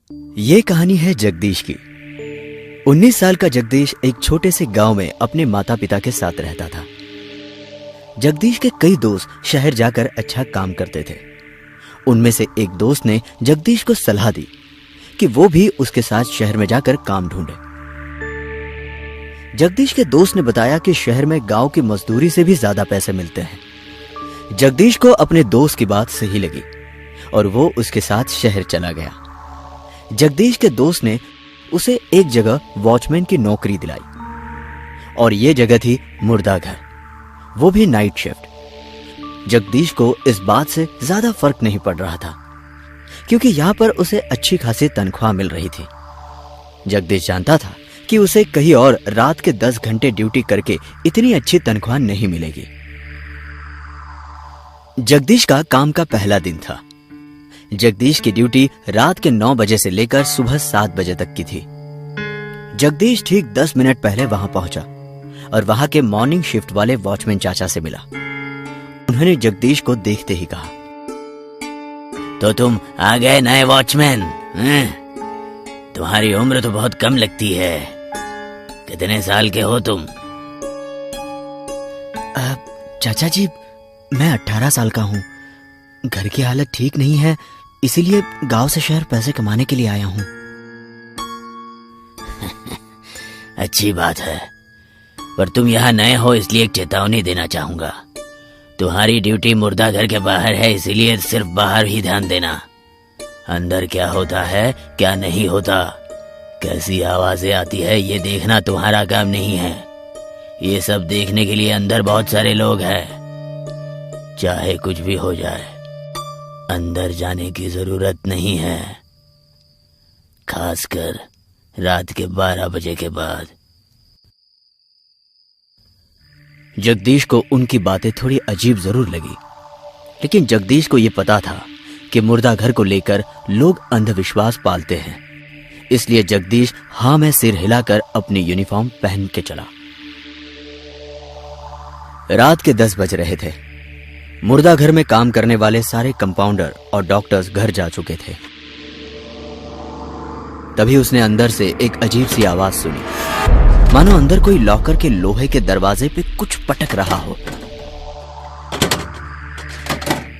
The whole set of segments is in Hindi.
ये कहानी है जगदीश की। 19 साल का जगदीश एक छोटे से गांव में अपने माता पिता के साथ रहता था। जगदीश के कई दोस्त शहर जाकर अच्छा काम करते थे। उनमें से एक दोस्त ने जगदीश को सलाह दी कि वो भी उसके साथ शहर में जाकर काम ढूंढे। जगदीश के दोस्त ने बताया कि शहर में गांव की मजदूरी से भी ज्यादा पैसे मिलते हैं। जगदीश को अपने दोस्त की बात सही लगी और वो उसके साथ शहर चला गया। जगदीश के दोस्त ने उसे एक जगह वॉचमैन की नौकरी दिलाई और ये जगह थी मुर्दा घर, वो भी नाइट शिफ्ट। जगदीश को इस बात से ज्यादा फर्क नहीं पड़ रहा था क्योंकि यहां पर उसे अच्छी खासी तनख्वाह मिल रही थी। जगदीश जानता था कि उसे कहीं और रात के 10 घंटे ड्यूटी करके इतनी अच्छी तनख्वाह नहीं मिलेगी। जगदीश का काम का पहला दिन था। जगदीश की ड्यूटी रात के 9 बजे से लेकर सुबह 7 बजे तक की थी। जगदीश ठीक 10 मिनट पहले वहां पहुंचा और वहां के मॉर्निंग शिफ्ट वाले वॉचमैन चाचा से मिला। उन्होंने जगदीश को देखते ही कहा, तो तुम आ गए नए वॉचमैन? तुम्हारी उम्र तो बहुत कम लगती है। कितने साल के हो तुम? चाचा जी, मैं 18 साल का हूँ। घर की हालत ठीक नहीं है, इसीलिए गांव से शहर पैसे कमाने के लिए आया हूँ। अच्छी बात है, पर तुम यहाँ नए हो इसलिए एक चेतावनी देना चाहूंगा। तुम्हारी ड्यूटी मुर्दा घर के बाहर है, इसीलिए सिर्फ बाहर ही ध्यान देना। अंदर क्या होता है क्या नहीं होता, कैसी आवाजें आती है, ये देखना तुम्हारा काम नहीं है। ये सब देखने के लिए अंदर बहुत सारे लोग हैं। चाहे कुछ भी हो जाए, अंदर जाने की जरूरत नहीं है, खासकर रात के 12 बजे के बाद। जगदीश को उनकी बातें थोड़ी अजीब जरूर लगी, लेकिन जगदीश को यह पता था कि मुर्दा घर को लेकर लोग अंधविश्वास पालते हैं। इसलिए जगदीश हाँ में सिर हिलाकर अपनी यूनिफॉर्म पहन के चला। रात के 10 बज रहे थे। मुर्दा घर में काम करने वाले सारे कंपाउंडर और डॉक्टर्स घर जा चुके थे। तभी उसने अंदर से एक अजीब सी आवाज सुनी, मानो अंदर कोई लॉकर के लोहे के दरवाजे पे कुछ पटक रहा हो।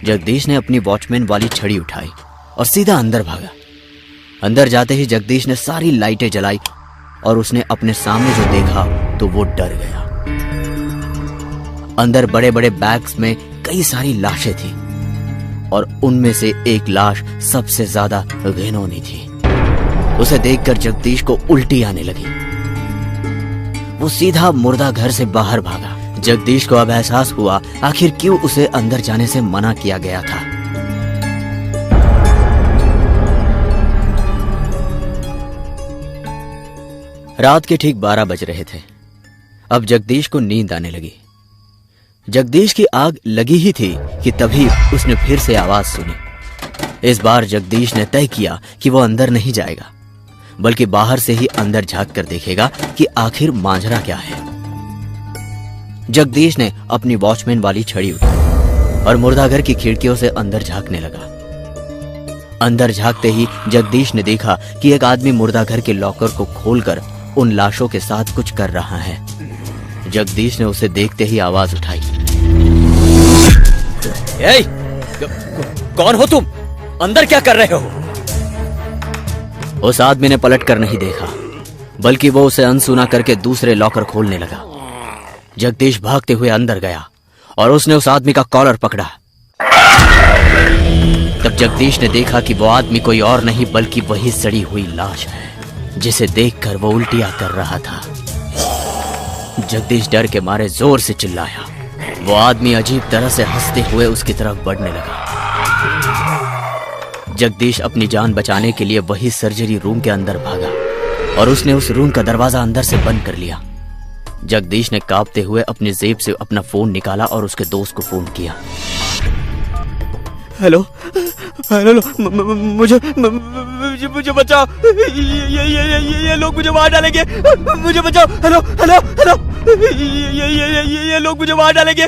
जगदीश ने अपनी वॉचमैन वाली छड़ी उठाई और सीधा अंदर भागा। अंदर जाते ही जगदीश ने सारी लाइटें जलाई और उसने अपने सामने जो देखा तो वो डर गया। अंदर बड़े बड़े बैग्स में कई सारी लाशें थी और उनमें से एक लाश सबसे ज्यादा घिनौनी थी। उसे देखकर जगदीश को उल्टी आने लगी। वो सीधा मुर्दा घर से बाहर भागा। जगदीश को अब एहसास हुआ आखिर क्यों उसे अंदर जाने से मना किया गया था। रात के ठीक 12 बज रहे थे। अब जगदीश को नींद आने लगी। जगदीश की आग लगी ही थी कि तभी उसने फिर से आवाज सुनी। इस बार जगदीश ने तय किया कि वो अंदर नहीं जाएगा, बल्कि बाहर से ही अंदर झांक कर देखेगा कि आखिर मांजरा क्या है। जगदीश ने अपनी वॉचमैन वाली छड़ी उठाई और मुर्दाघर की खिड़कियों से अंदर झांकने लगा। अंदर झांकते ही जगदीश ने देखा कि एक आदमी मुर्दाघर के लॉकर को खोलकर उन लाशों के साथ कुछ कर रहा है। जगदीश ने उसे देखते ही आवाज उठाई, कौन हो तुम? अंदर क्या कर रहे हो? उस आदमी ने पलट कर नहीं देखा, बल्कि वो उसे अनसुना करके दूसरे लॉकर खोलने लगा। जगदीश भागते हुए अंदर गया और उसने उस आदमी का कॉलर पकड़ा। तब जगदीश ने देखा कि वो आदमी कोई और नहीं बल्कि वही सड़ी हुई लाश है जिसे देखकर वो उल्टियां कर रहा था। जगदीश डर के मारे जोर से चिल्लाया। वो आदमी अजीब तरह से हंसते हुए उसकी तरफ बढ़ने लगा। जगदीश अपनी जान बचाने के लिए वही सर्जरी रूम के अंदर भागा और उसने उस रूम का दरवाजा अंदर से बंद कर लिया। जगदीश ने कांपते हुए अपनी जेब से अपना फोन निकाला और उसके दोस्त को फोन किया। हेलो हेलो, मुझे बचाओ, ये लोग मुझे मार डालेंगे, मुझे बचाओ। हेलो हेलो हेलो, ये लोग मुझे मार डालेंगे,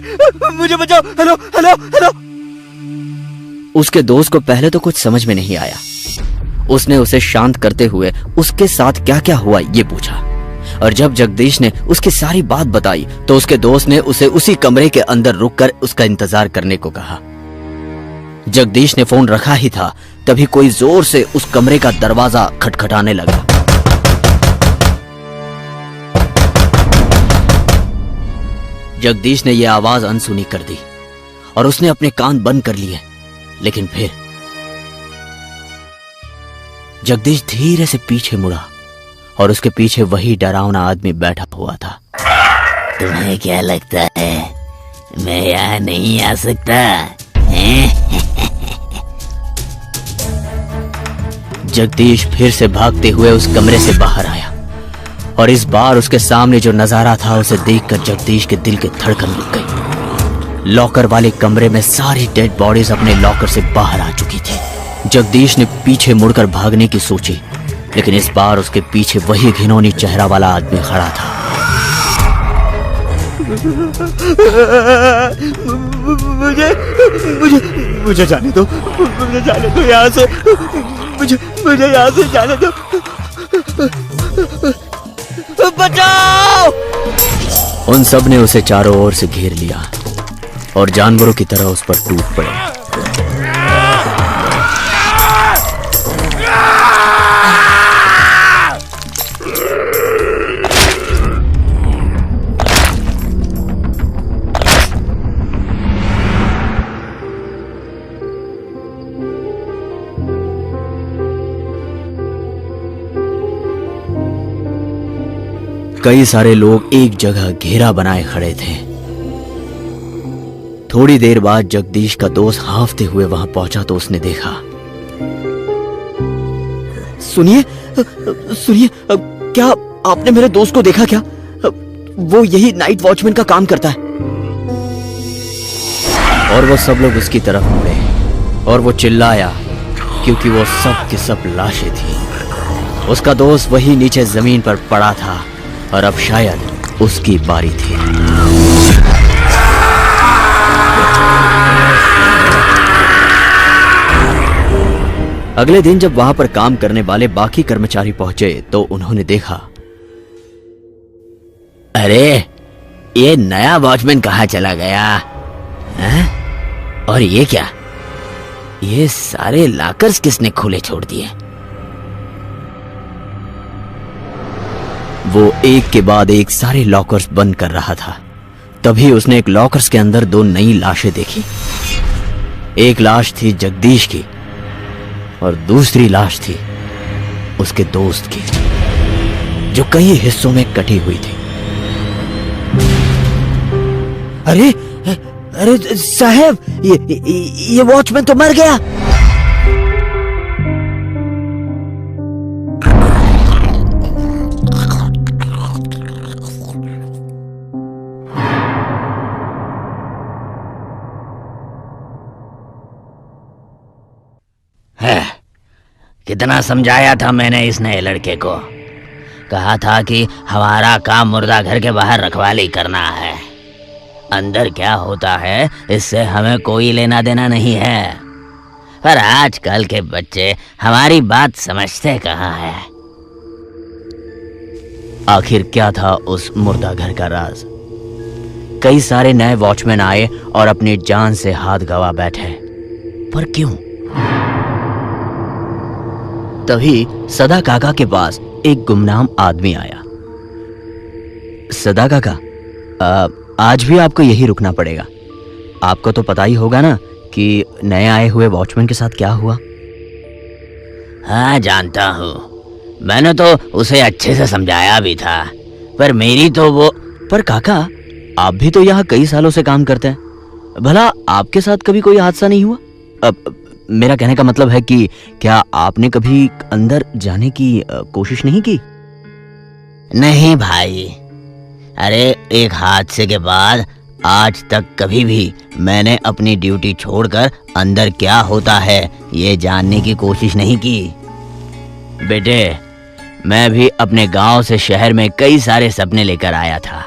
मुझे बचाओ। Hello hello hello. उसके दोस्त को पहले तो कुछ समझ में नहीं आया उसने उसे शांत करते हुए उसके साथ क्या क्या हुआ ये पूछा। और जब जगदीश ने उसकी सारी बात बताई तो उसके दोस्त ने उसे उसी कमरे के अंदर रुककर उसका इंतजार करने को कहा। जगदीश ने फोन रखा ही था, तभी कोई जोर से उस कमरे का दरवाजा खटखटाने लगा। जगदीश ने यह आवाज अनसुनी कर दी और उसने अपने कान बंद कर लिए। लेकिन फिर जगदीश धीरे से पीछे मुड़ा और उसके पीछे वही डरावना आदमी बैठा हुआ था। तुम्हें क्या लगता है मैं यहाँ नहीं आ सकता? जगदीश फिर से भागते हुए उस कमरे से बाहर आया और इस बार उसके सामने जो नजारा था उसे देखकर जगदीश के दिल की धड़कन रुक गई। लॉकर वाले कमरे में सारी डेड बॉडीज अपने लॉकर से बाहर आ चुकी थी। जगदीश ने पीछे मुड़कर भागने की सोची, लेकिन इस बार उसके पीछे वही घिनौनी चेहरा वाला आदमी खड़ा था। मुझे जाने दो, मुझे जाने दो यहाँ से, मुझे यहाँ से जाने दो। बचाओ! उन सब ने उसे चारों ओर से घेर लिया और जानवरों की तरह उस पर टूट पड़े। कई सारे लोग एक जगह घेरा बनाए खड़े थे। थोड़ी देर बाद जगदीश का दोस्त हांफते हुए वहां पहुंचा तो उसने देखा। सुनिए सुनिए, क्या आपने मेरे दोस्त को देखा क्या? वो यही नाइट वॉचमैन का काम करता है। और वो सब लोग उसकी तरफ मुड़े और वो चिल्लाया क्योंकि वो सब की सब लाशें थी। उसका दोस्त वही नीचे जमीन पर पड़ा था और अब शायद उसकी बारी थी। अगले दिन जब वहां पर काम करने वाले बाकी कर्मचारी पहुंचे तो उन्होंने देखा, अरे ये नया वॉचमैन कहाँ चला गया है? और ये क्या, ये सारे लॉकर्स किसने खुले छोड़ दिए? वो एक के बाद एक सारे लॉकर्स बंद कर रहा था। तभी उसने एक लॉकर्स के अंदर दो नई लाशें देखी। एक लाश थी जगदीश की और दूसरी लाश थी उसके दोस्त की, जो कई हिस्सों में कटी हुई थी। अरे अरे साहब, ये वॉचमैन तो मर गया। कितना समझाया था मैंने इस नए लड़के को। कहा था कि हमारा काम मुर्दा घर के बाहर रखवाली करना है, अंदर क्या होता है इससे हमें कोई लेना देना नहीं है। पर आजकल के बच्चे हमारी बात समझते कहाँ है। आखिर क्या था उस मुर्दा घर का राज? कई सारे नए वॉचमैन आए और अपनी जान से हाथ गवा बैठे, पर क्यों? तभी सदा काका के पास एक गुमनाम आदमी आया। सदा काका, आज भी आपको यही रुकना पड़ेगा। आपको तो पता ही होगा ना कि नए आए हुए वॉचमैन के साथ क्या हुआ। हाँ जानता हूँ, मैंने तो उसे अच्छे से समझाया भी था, पर मेरी तो वो। पर काका, आप भी तो यहाँ कई सालों से काम करते हैं, भला आपके साथ कभी कोई हादसा नहीं हुआ? अब मेरा कहने का मतलब है कि क्या आपने कभी अंदर जाने की कोशिश नहीं की? नहीं भाई, अरे एक हादसे के बाद आज तक कभी भी मैंने अपनी ड्यूटी छोड़कर अंदर क्या होता है ये जानने की कोशिश नहीं की। बेटे, मैं भी अपने गांव से शहर में कई सारे सपने लेकर आया था।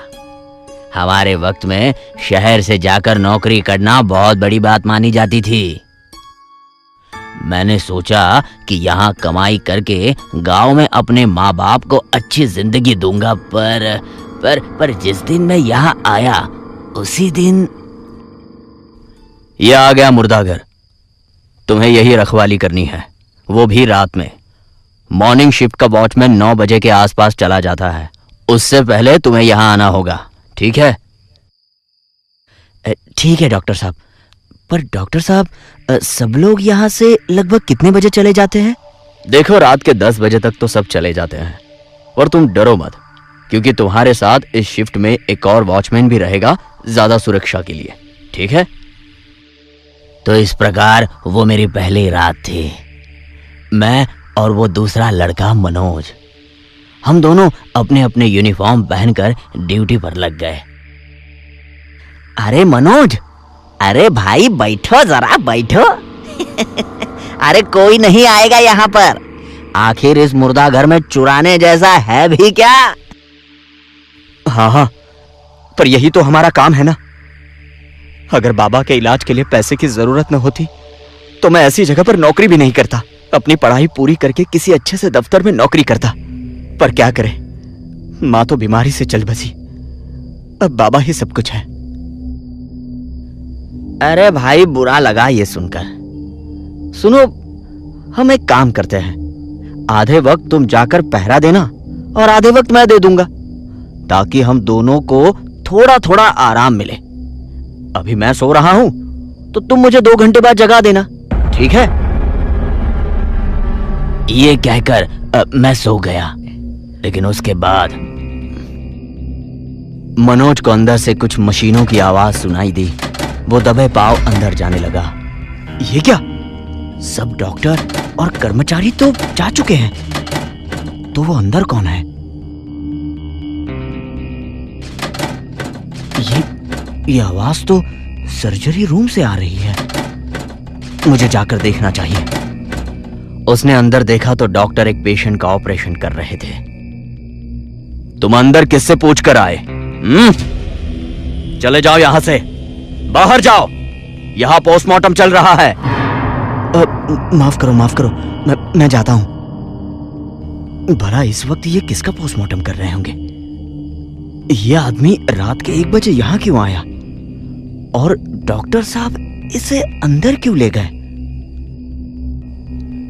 हमारे वक्त में शहर से जाकर नौकरी करना बहुत बड़ी बात मानी जाती थी। मैंने सोचा कि यहाँ कमाई करके गांव में अपने माँ बाप को अच्छी जिंदगी दूंगा, पर जिस दिन मैं यहाँ आया उसी दिन ये आ गया मुर्दाघर। तुम्हें यही रखवाली करनी है, वो भी रात में। मॉर्निंग शिफ्ट का वॉचमैन 9 बजे के आसपास चला जाता है, उससे पहले तुम्हें यहां आना होगा, ठीक है? ठीक है डॉक्टर साहब। पर डॉक्टर साहब, सब लोग यहाँ से लगभग कितने बजे चले जाते हैं? देखो, रात के 10 बजे तक तो सब चले जाते हैं, और तुम डरो मत, क्योंकि तुम्हारे साथ इस शिफ्ट में एक और वॉचमैन भी रहेगा, ज्यादा सुरक्षा के लिए, ठीक है? तो इस प्रकार वो मेरी पहली रात थी। मैं और वो दूसरा लड़का मनोज, हम दोनों अपने अपने यूनिफॉर्म पहनकर ड्यूटी पर लग गए। अरे मनोज, अरे भाई बैठो, जरा बैठो। अरे कोई नहीं आएगा यहाँ पर, आखिर इस मुर्दा घर में चुराने जैसा है भी क्या? हाँ, पर यही तो हमारा काम है ना। अगर बाबा के इलाज के लिए पैसे की जरूरत न होती तो मैं ऐसी जगह पर नौकरी भी नहीं करता, अपनी पढ़ाई पूरी करके किसी अच्छे से दफ्तर में नौकरी करता। पर क्या करें, माँ तो बीमारी से चल बसी, अब बाबा ही सब कुछ है। अरे भाई बुरा लगा ये सुनकर। सुनो, हम एक काम करते हैं, आधे वक्त तुम जाकर पहरा देना और आधे वक्त मैं दे दूंगा, ताकि हम दोनों को थोड़ा थोड़ा आराम मिले। अभी मैं सो रहा हूं तो तुम मुझे 2 घंटे बाद जगा देना, ठीक है? ये कहकर मैं सो गया, लेकिन उसके बाद मनोज को अंदर से कुछ मशीनों की आवाज सुनाई दी। वो दबे पांव अंदर जाने लगा। ये क्या? सब डॉक्टर और कर्मचारी तो जा चुके हैं, तो वो अंदर कौन है? ये आवाज तो सर्जरी रूम से आ रही है, मुझे जाकर देखना चाहिए। उसने अंदर देखा तो डॉक्टर एक पेशेंट का ऑपरेशन कर रहे थे। तुम अंदर किससे पूछ कर आए? चले जाओ यहां से, बाहर जाओ, यहां पोस्टमार्टम चल रहा है। माफ करो, मैं जाता हूं। भला इस वक्त ये किसका पोस्टमार्टम कर रहे होंगे? ये आदमी रात के 1 बजे यहां क्यों आया? और डॉक्टर साहब इसे अंदर क्यों ले गए?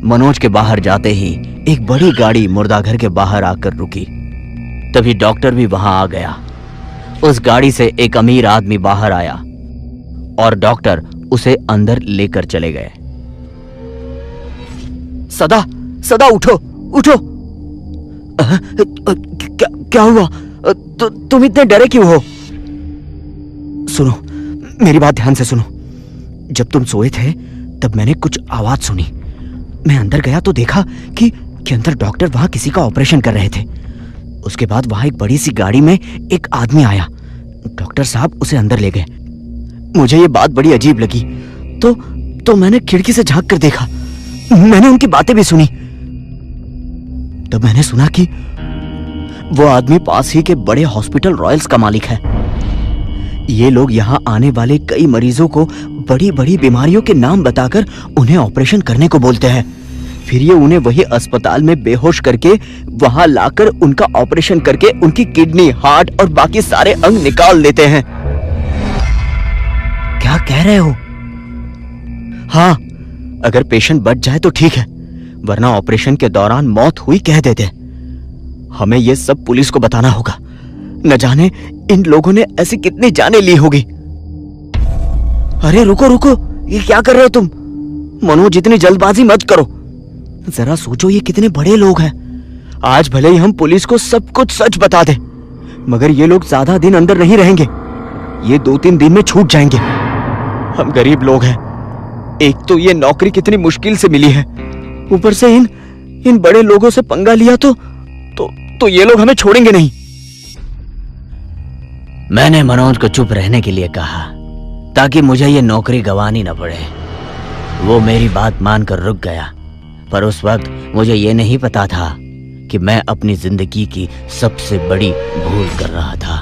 मनोज के बाहर जाते ही एक बड़ी गाड़ी मुर्दाघर के बाहर आकर रुकी। तभी डॉक्टर भी वहां आ गया। उस गाड़ी से एक अमीर आदमी बाहर आया और डॉक्टर उसे अंदर लेकर चले गए। सदा उठो। क्या हुआ? तुम इतने डरे क्यों हो? सुनो, मेरी बात ध्यान से सुनो। जब तुम सोए थे तब मैंने कुछ आवाज सुनी। मैं अंदर गया तो देखा कि अंदर डॉक्टर वहां किसी का ऑपरेशन कर रहे थे। उसके बाद वहां एक बड़ी सी गाड़ी में एक आदमी आया। डॉक्टर साहब उसे अंदर ले गए। मुझे ये बात बड़ी अजीब लगी, तो मैंने खिड़की से झांक कर देखा। मैंने उनकी बातें भी सुनी। तब मैंने सुना कि वो आदमी पास ही के बड़े हॉस्पिटल रॉयल्स का मालिक है। ये लोग यहाँ आने वाले कई मरीजों को बड़ी बड़ी बीमारियों के नाम बताकर उन्हें ऑपरेशन करने को बोलते हैं। फिर ये उन्हें वही अस्पताल में बेहोश करके वहां लाकर उनका ऑपरेशन करके उनकी किडनी, हार्ट और बाकी सारे अंग निकाल देते हैं। क्या कह रहे हो? हाँ, अगर पेशेंट बच जाए तो ठीक है, वरना ऑपरेशन के दौरान मौत हुई कह देते। हमें ये सब पुलिस को बताना होगा। न जाने इन लोगों ने ऐसी कितनी जानें ली होगी। अरे रुको, ये क्या कर रहे हो तुम? मनोज, इतनी जल्दबाजी मत करो। जरा सोचो, ये कितने बड़े लोग हैं। आज भले ही हम पुलिस को सब कुछ सच बता दें, मगर ये लोग ज्यादा दिन अंदर नहीं रहेंगे। ये 2-3 दिन में छूट जाएंगे। हम गरीब लोग हैं। एक तो ये नौकरी कितनी मुश्किल से मिली है, ऊपर से इन बड़े लोगों से पंगा लिया तो ये लोग हमें छोड़ेंगे नहीं। मैंने मनोज को चुप रहने के लिए कहा ताकि मुझे ये नौकरी गंवानी न पड़े। वो मेरी बात मानकर रुक गया, पर उस वक्त मुझे ये नहीं पता था कि मैं अपनी जिंदगी की सबसे बड़ी भूल कर रहा था।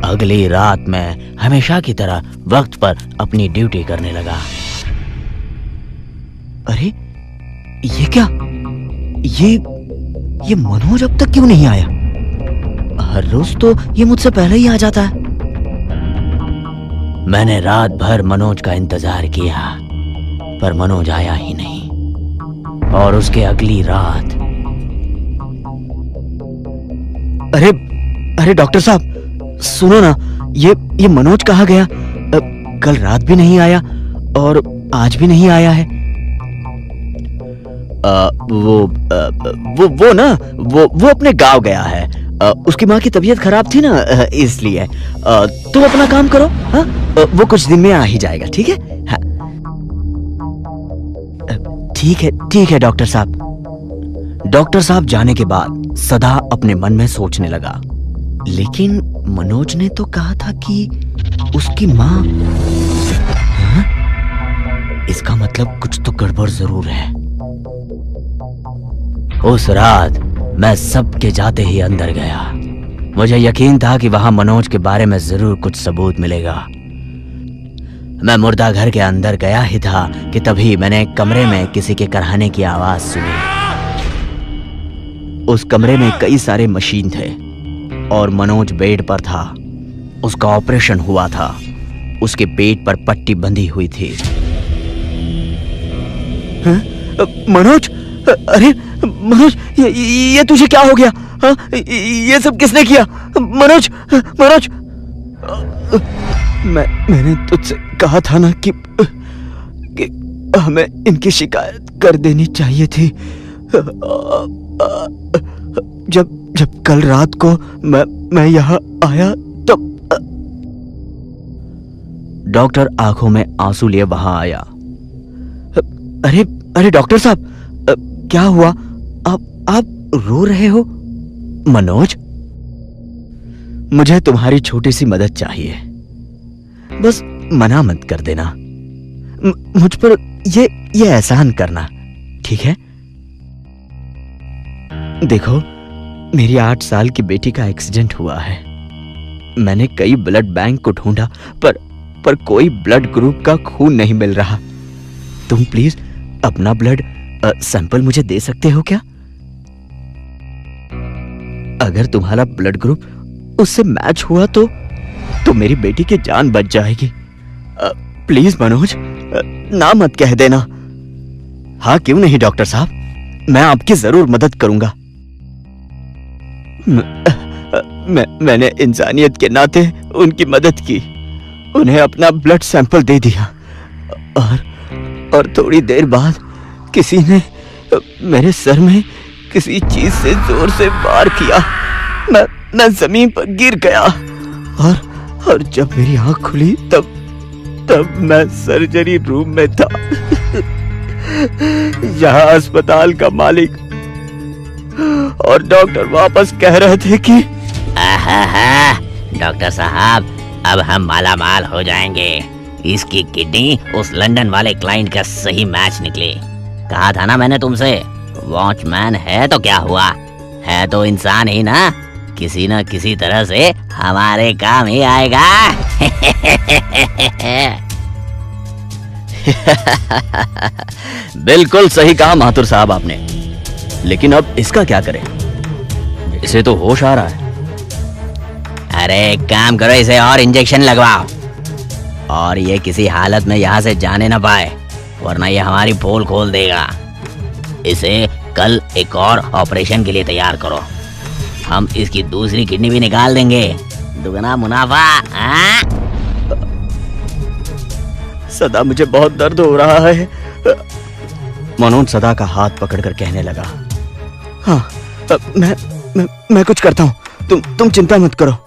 अगली रात मैं हमेशा की तरह वक्त पर अपनी ड्यूटी करने लगा। अरे ये क्या? ये मनोज अब तक क्यों नहीं आया? हर रोज तो ये मुझसे पहले ही आ जाता है। मैंने रात भर मनोज का इंतजार किया, पर मनोज आया ही नहीं। और उसके अगली रात। अरे डॉक्टर साहब सुनो ना, ये मनोज कहाँ गया? कल रात भी नहीं आया और आज भी नहीं आया है। वो अपने गांव गया है। उसकी माँ की तबीयत खराब थी ना, इसलिए। तुम अपना काम करो। हाँ, वो कुछ दिन में आ ही जाएगा। ठीक है? हाँ। ठीक है डॉक्टर साहब। डॉक्टर साहब जाने के बाद सदा अपने मन में सोचने लगा, लेकिन मनोज ने तो कहा था कि उसकी माँ। हाँ? इसका मतलब कुछ तो गड़बड़ जरूर है। उस रात मैं सबके जाते ही अंदर गया। मुझे यकीन था कि वहां मनोज के बारे में जरूर कुछ सबूत मिलेगा। मैं मुर्दा घर के अंदर गया ही था कि तभी मैंने कमरे में किसी के कराहने की आवाज सुनी। उस कमरे में कई सारे मशीन थे और मनोज बेड पर था। उसका ऑपरेशन हुआ था। उसके पेट पर पट्टी बंधी हुई थी। हाँ? मनोज, अरे मनोज, ये तुझे क्या हो गया? हाँ? ये सब किसने किया? मनोज, मैंने तुझसे कहा था ना कि हमें इनकी शिकायत कर देनी चाहिए थी। जब कल रात को मैं यहाँ आया तब। डॉक्टर आंखों में आंसू लिए वहां आया। अरे डॉक्टर साहब, क्या हुआ? आप रो रहे हो? मनोज, मुझे तुम्हारी छोटी सी मदद चाहिए। बस मना मत कर देना। मुझ पर ये एहसान करना, ठीक है? देखो, मेरी 8 साल की बेटी का एक्सीडेंट हुआ है। मैंने कई ब्लड बैंक को ढूंढा, पर कोई ब्लड ग्रुप का खून नहीं मिल रहा। तुम प्लीज अपना ब्लड सैंपल मुझे दे सकते हो क्या? अगर तुम्हारा ब्लड ग्रुप उससे मैच हुआ तो मेरी बेटी की जान बच जाएगी। प्लीज मनोज, ना मत कह देना। हाँ, क्यों नहीं डॉक्टर साहब, मैं आपकी जरूर मदद करूंगा। मैंने इंसानियत के नाते उनकी मदद की, उन्हें अपना ब्लड सैंपल दे दिया और थोड़ी देर बाद किसी ने मेरे सर में किसी चीज से जोर से वार किया। मैं जमीन पर गिर गया और जब मेरी आंख खुली तब मैं सर्जरी रूम में था। यहाँ अस्पताल का मालिक और डॉक्टर वापस कह रहे थे कि डॉक्टर साहब, अब हम माला माल हो जाएंगे। इसकी किडनी उस लंदन वाले क्लाइंट का सही मैच निकली। कहा था ना मैंने तुमसे, वॉचमैन है तो क्या हुआ, है तो इंसान ही ना, किसी न किसी तरह से हमारे काम ही आएगा। बिल्कुल सही कहा माथुर साहब आपने, लेकिन अब इसका क्या करें? इसे तो होश आ रहा है। अरे एक काम करो, इसे और इंजेक्शन लगवाओ और ये किसी हालत में यहाँ से जाने ना पाए, वरना ये हमारी पोल खोल देगा। इसे कल एक और ऑपरेशन के लिए तैयार करो। हम इसकी दूसरी किडनी भी निकाल देंगे, दुगना मुनाफा। सदा, मुझे बहुत दर्द हो रहा है। मनोज सदा का हाथ पकड़कर कहने लगा, हाँ, मैं कुछ करता हूँ, तुम चिंता मत करो।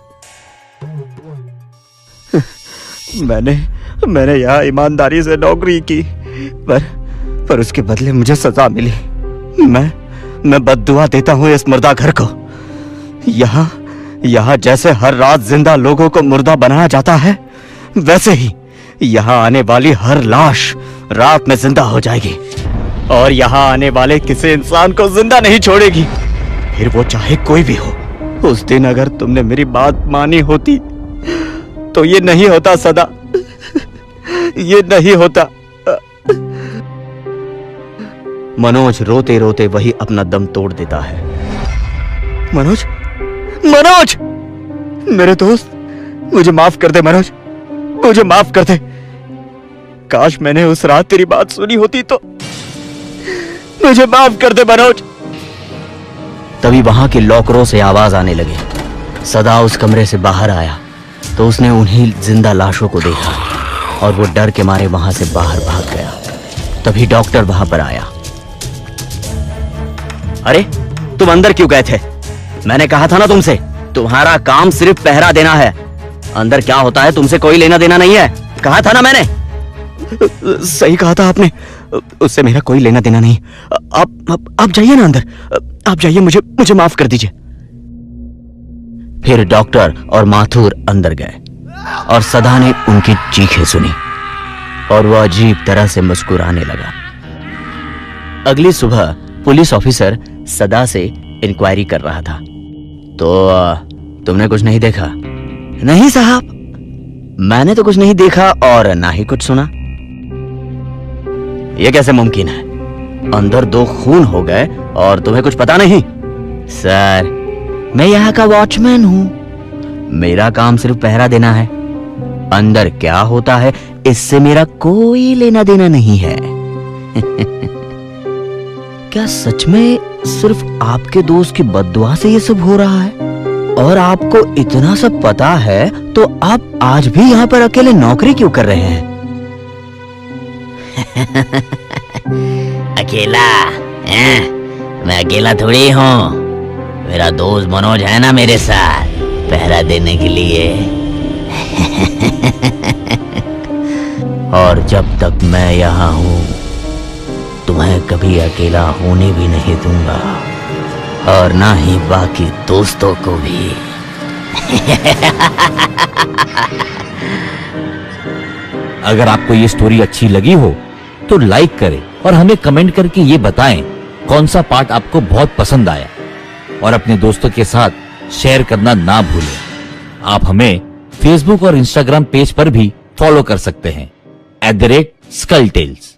मैंने यहाँ ईमानदारी से नौकरी की, पर उसके बदले मुझे सजा मिली। मैं बद्दुआ देता हूँ इस मुर्दा घर को। यहाँ जैसे हर रात जिंदा लोगों को मुर्दा बनाया जाता है, वैसे ही यहाँ आने वाली हर लाश रात में जिंदा हो जाएगी और यहाँ आने वाले किसी इंसान को जिंदा नहीं छोड़ेगी, फिर वो चाहे कोई भी हो। उस दिन अगर तुमने मेरी बात मानी होती तो ये नहीं होता सदा, ये नहीं होता। मनोज रोते रोते वही अपना दम तोड़ देता है। मनोज, मनोज, मेरे दोस्त, मुझे माफ कर दे मनोज, मुझे माफ कर दे। काश मैंने उस रात तेरी बात सुनी होती तो। मुझे माफ कर दे मनोज। तभी वहां के लॉकरों से आवाज आने लगी। सदा उस कमरे से बाहर आया तो उसने उन्हीं जिंदा लाशों को देखा और वो डर के मारे वहां से बाहर भाग गया। तभी डॉक्टर वहां पर आया। अरे तुम अंदर क्यों गए थे? मैंने कहा था ना तुमसे, तुम्हारा काम सिर्फ पहरा देना है। अंदर क्या होता है तुमसे कोई लेना देना नहीं है, कहा था ना मैंने। सही कहा था आपने, उससे मेरा कोई लेना देना नहीं। आप जाइए ना अंदर, आप जाइए, मुझे माफ कर दीजिए। फिर डॉक्टर और माथुर अंदर गए और सदा ने उनकी चीखें सुनी और वह अजीब तरह से मुस्कुराने लगा। अगली सुबह पुलिस ऑफिसर सदा से इंक्वायरी कर रहा था। तो तुमने कुछ नहीं देखा? नहीं साहब, मैंने तो कुछ नहीं देखा और ना ही कुछ सुना। यह कैसे मुमकिन है? अंदर 2 खून हो गए और तुम्हें कुछ पता नहीं? सर, मैं यहाँ का वॉचमैन हूँ, मेरा काम सिर्फ पहरा देना है। अंदर क्या होता है इससे मेरा कोई लेना देना नहीं है। क्या सच में सिर्फ आपके दोस्त की बद्दुआ से ये सब हो रहा है? और आपको इतना सब पता है तो आप आज भी यहाँ पर अकेले नौकरी क्यों कर रहे हैं? अकेला? मैं अकेला थोड़ी हूँ, मेरा दोस्त मनोज है ना मेरे साथ पहरा देने के लिए। और जब तक मैं यहाँ हूँ तुम्हें कभी अकेला होने भी नहीं दूंगा और ना ही बाकी दोस्तों को भी। अगर आपको ये स्टोरी अच्छी लगी हो तो लाइक करें और हमें कमेंट करके ये बताएं कौन सा पार्ट आपको बहुत पसंद आया, और अपने दोस्तों के साथ शेयर करना ना भूलें। आप हमें फेसबुक और इंस्टाग्राम पेज पर भी फॉलो कर सकते हैं @SkullTales।